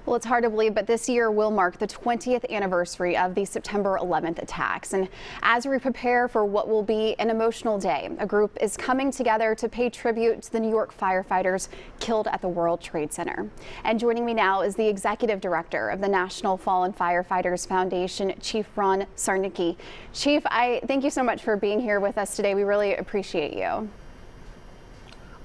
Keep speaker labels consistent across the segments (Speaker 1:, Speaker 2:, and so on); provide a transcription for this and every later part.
Speaker 1: Well, it's hard to believe, but this year will mark the 20th anniversary of the September 11th attacks. And as we prepare for what will be an emotional day, a group is coming together to pay tribute to the New York firefighters killed at the World Trade Center. And joining me now is the executive director of the National Fallen Firefighters Foundation, Chief Ron Siarnicki. Chief, I thank you so much for being here with us today. We really appreciate you.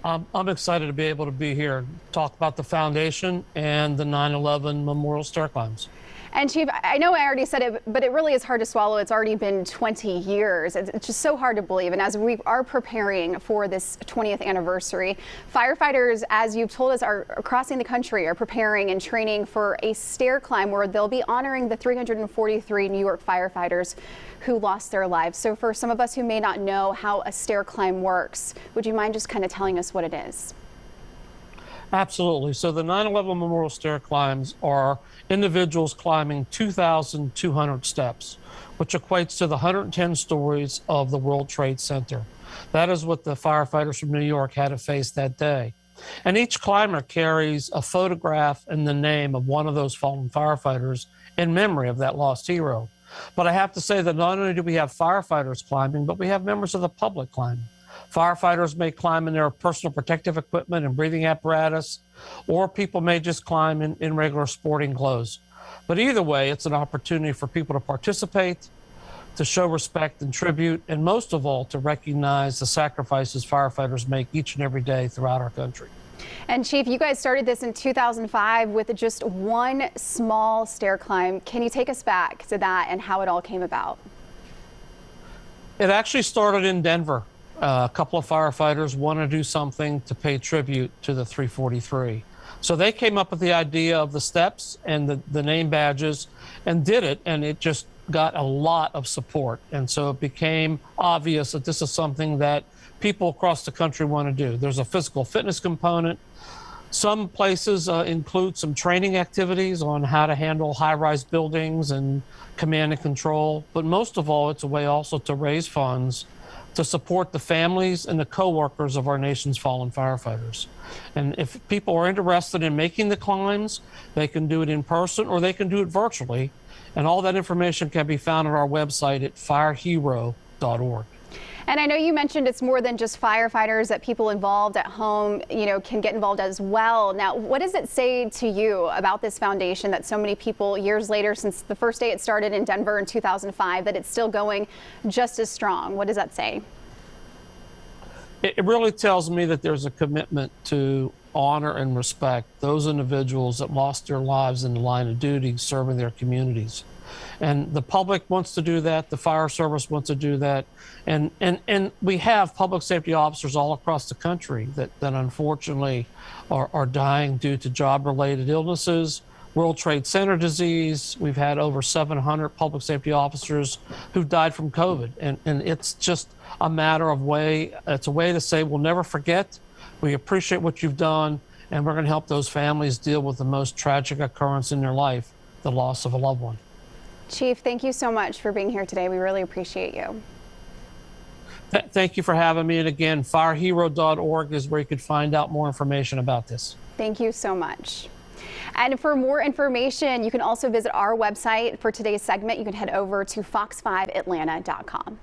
Speaker 2: I'm excited to be able to be here and talk about the foundation and the 9/11 Memorial Stair Climbs.
Speaker 1: And Chief, I know I already said it, but it really is hard to swallow. It's already been 20 years. It's just so hard to believe. And as we are preparing for this 20th anniversary, firefighters, as you've told us, are crossing the country, are preparing and training for a stair climb where they'll be honoring the 343 New York firefighters who lost their lives. So for some of us who may not know how a stair climb works, would you mind just kind of telling us what it is?
Speaker 2: Absolutely. So the 9/11 Memorial Stair Climbs are individuals climbing 2,200 steps, which equates to the 110 stories of the World Trade Center. That is what the firefighters from New York had to face that day. And each climber carries a photograph and the name of one of those fallen firefighters in memory of that lost hero. But I have to say that not only do we have firefighters climbing, but we have members of the public climbing. Firefighters may climb in their personal protective equipment and breathing apparatus, or people may just climb in regular sporting clothes. But either way, it's an opportunity for people to participate, to show respect and tribute, and most of all, to recognize the sacrifices firefighters make each and every day throughout our country.
Speaker 1: And Chief, you guys started this in 2005 with just one small stair climb. Can you take us back to that and how it all came about?
Speaker 2: It actually started in Denver. A couple of firefighters wanted to do something to pay tribute to the 343. So they came up with the idea of the steps and the name badges and did it, and it just got a lot of support. And so it became obvious that this is something that people across the country want to do. There's a physical fitness component. Some places include some training activities on how to handle high-rise buildings and command and control. But most of all, it's a way also to raise funds to support the families and the co-workers of our nation's fallen firefighters. And if people are interested in making the climbs, they can do it in person or they can do it virtually. And all that information can be found on our website at firehero.org.
Speaker 1: And I know you mentioned it's more than just firefighters, that people involved at home, can get involved as well. Now, what does it say to you about this foundation that so many people years later, since the first day it started in Denver in 2005, that it's still going just as strong? What does that say?
Speaker 2: It really tells me that there's a commitment to honor and respect those individuals that lost their lives in the line of duty serving their communities. And the public wants to do that. The fire service wants to do that. And we have public safety officers all across the country that unfortunately are dying due to job-related illnesses, World Trade Center disease. We've had over 700 public safety officers who've died from COVID. And it's just a matter of it's a way to say we'll never forget. We appreciate what you've done, and we're going to help those families deal with the most tragic occurrence in their life, the loss of a loved one.
Speaker 1: Chief, thank you so much for being here today. We really appreciate you.
Speaker 2: Thank you for having me. And again, firehero.org is where you could find out more information about this.
Speaker 1: Thank you so much. And for more information, you can also visit our website for today's segment. You can head over to fox5atlanta.com.